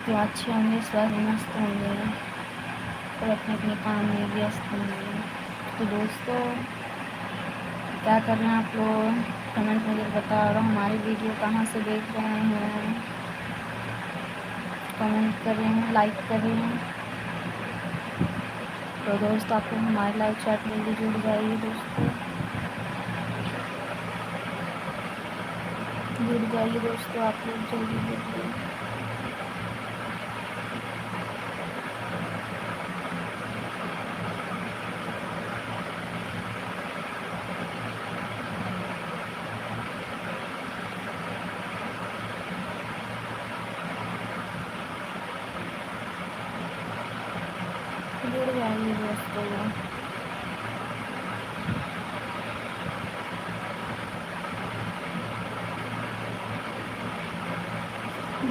तो अच्छे होंगे, स्वस्थ मस्त होंगे और अपने अपने काम में व्यस्त होंगे। तो दोस्तों, क्या कर रहे हैं आप लोग? कमेंट में ज़रूर बताओ। और हमारी वीडियो कहाँ से देख रहे हैं, कमेंट करें, लाइक करें। तो दोस्तों, आप लोग हमारे लाइव चैट में भी जुड़ जाइए दोस्तों, जुड़ जाइए दोस्तों, आप लोग जल्दी जुड़िए। जुड़ जाइए दोस्तों,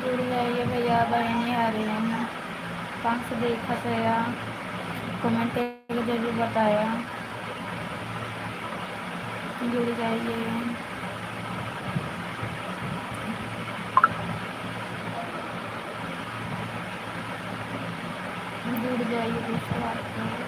जुड़ जाइए भैया बहनी आ रही हैं। कहाँ से देखा भैया, कमेंट करके जरूर बताया। जुड़ जाइए, जुड़ जाइए दोस्तों आप लोग।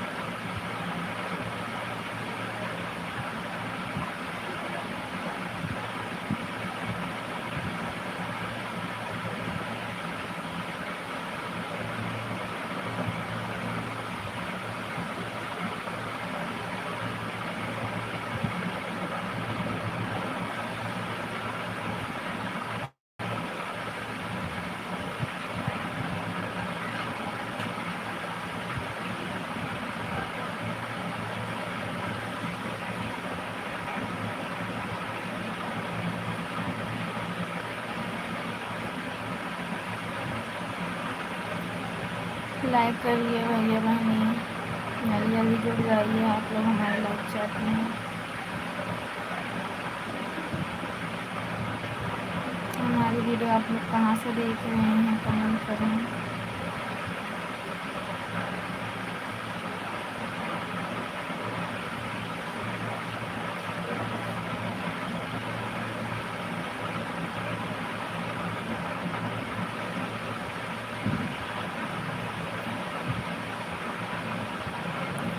लाइक करिए भैया बहनी, जल्दी जल्दी जुड़ जाइए आप लोग हमारे लाइव चैट में। हमारी वीडियो आप लोग कहाँ से देख रहे हैं, कमेंट करें।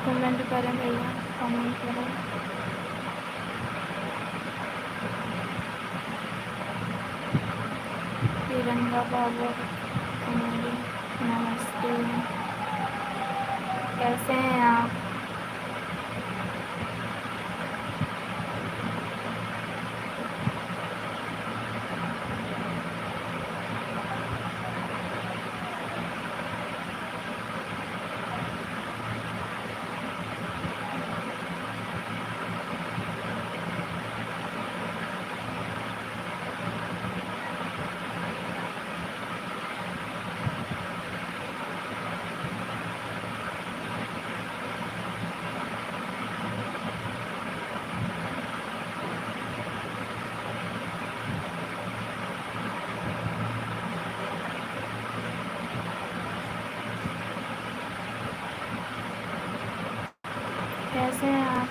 कमेंट करें भैया, कमेंट करें। तिरंगा बाबू कुमारी नमस्ते, कैसे हैं आप? कैसे हैं आप?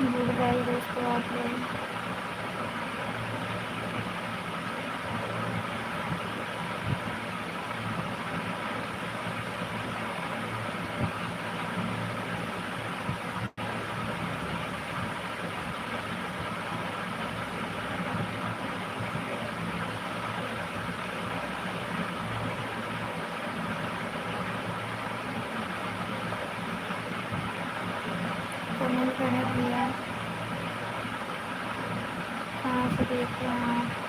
जुड़ जाइए दोस्तों आप लोग। करें भैया, कहाँ से देख रहे हैं आप?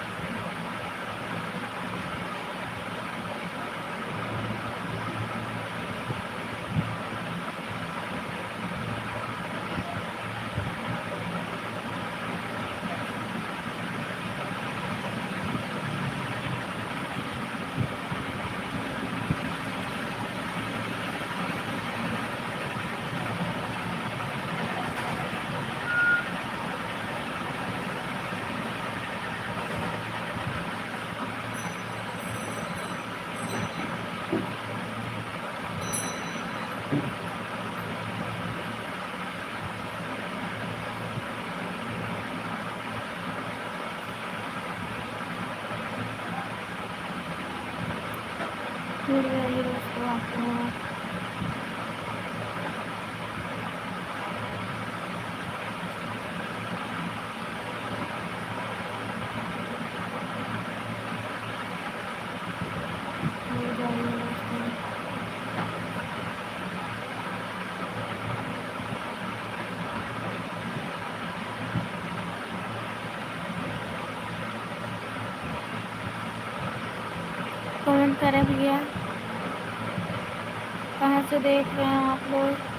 जुड़ जाइए दोस्तों आप लोग। जुड़ जाइए दोस्तों। कमेंट करें भैया, कहाँ से देख रहे हैं आप लोग?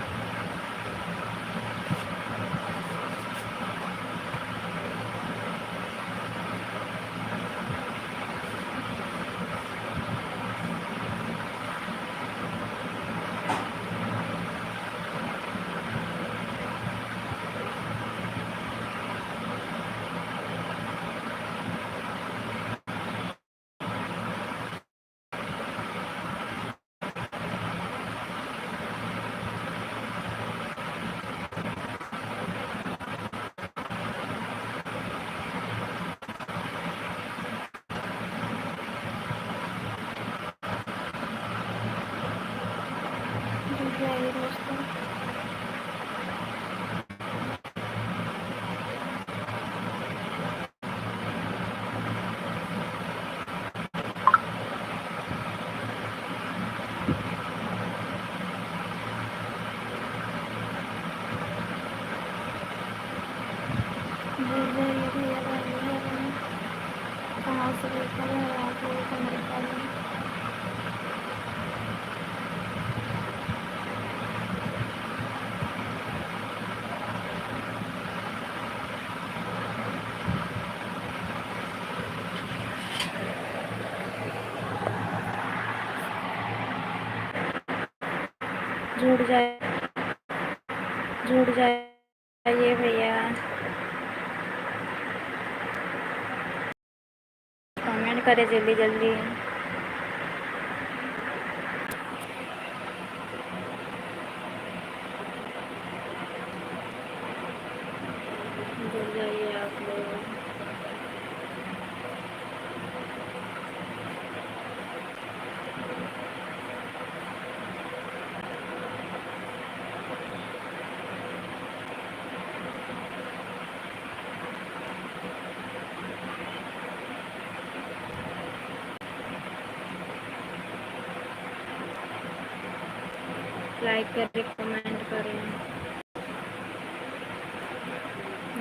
जुड़ जाइए दोस्तों। जुड़ जाइए भैया, कहाँ से देख रहे हैं आप लोग? कमेंट करें। जुड़ जाइए भैया, कमेंट करें जल्दी जल्दी। जुड़ जाइए आप लोग। लाइक करें, कमेंट करें।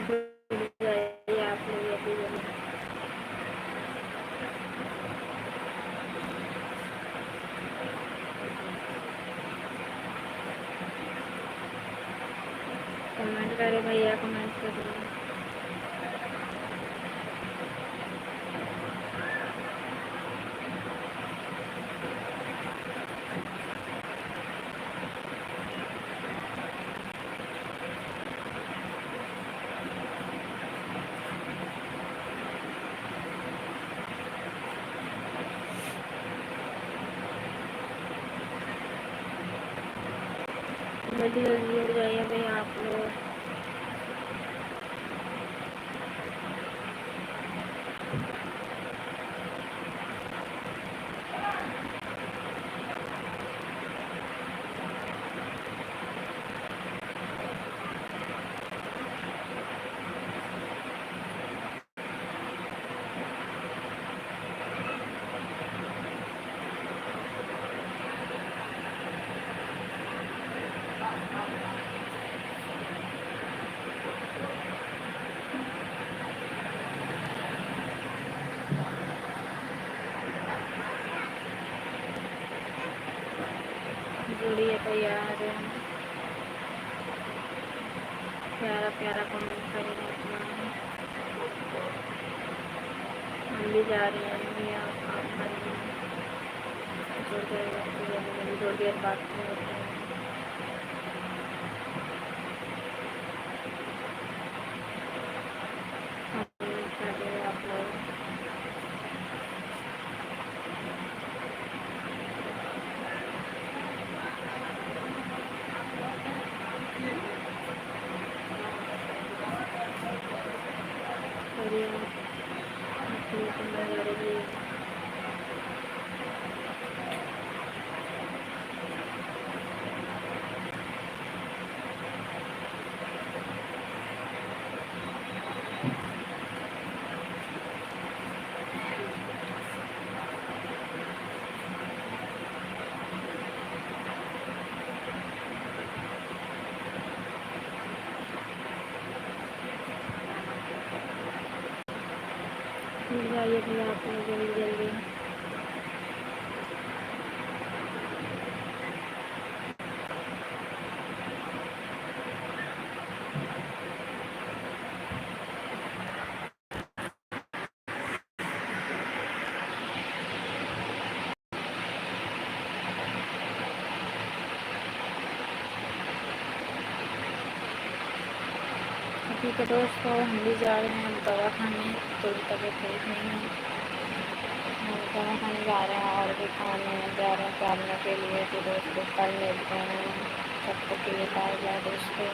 जुड़ जाइए आप लोग अभी जल्दी। कमेंट करें भैया, कमेंट करें। जल्दी जल्दी जुड़ जाइए भैया आप लोग। जोड़ी है तैयार। प्यारा प्यारा कमेंट करेंगे अपना। हम भी जा रहे हैं भैया काम करने। थोड़ी देर बात होते हैं। आप लोग मिल जाइए भैया आप लोग जल्दी जल्दी। ठीक है दोस्तों, हम भी जा रहे हैं दवा खाने। थोड़ी तबीयत ठीक नहीं है, हम दवा खाने जा रहे हैं और भी खाने जा रहे हैं जानने के लिए। तो दोस्तों कल मिलते हैं, तब तक के लिए बाय बाय दोस्तों।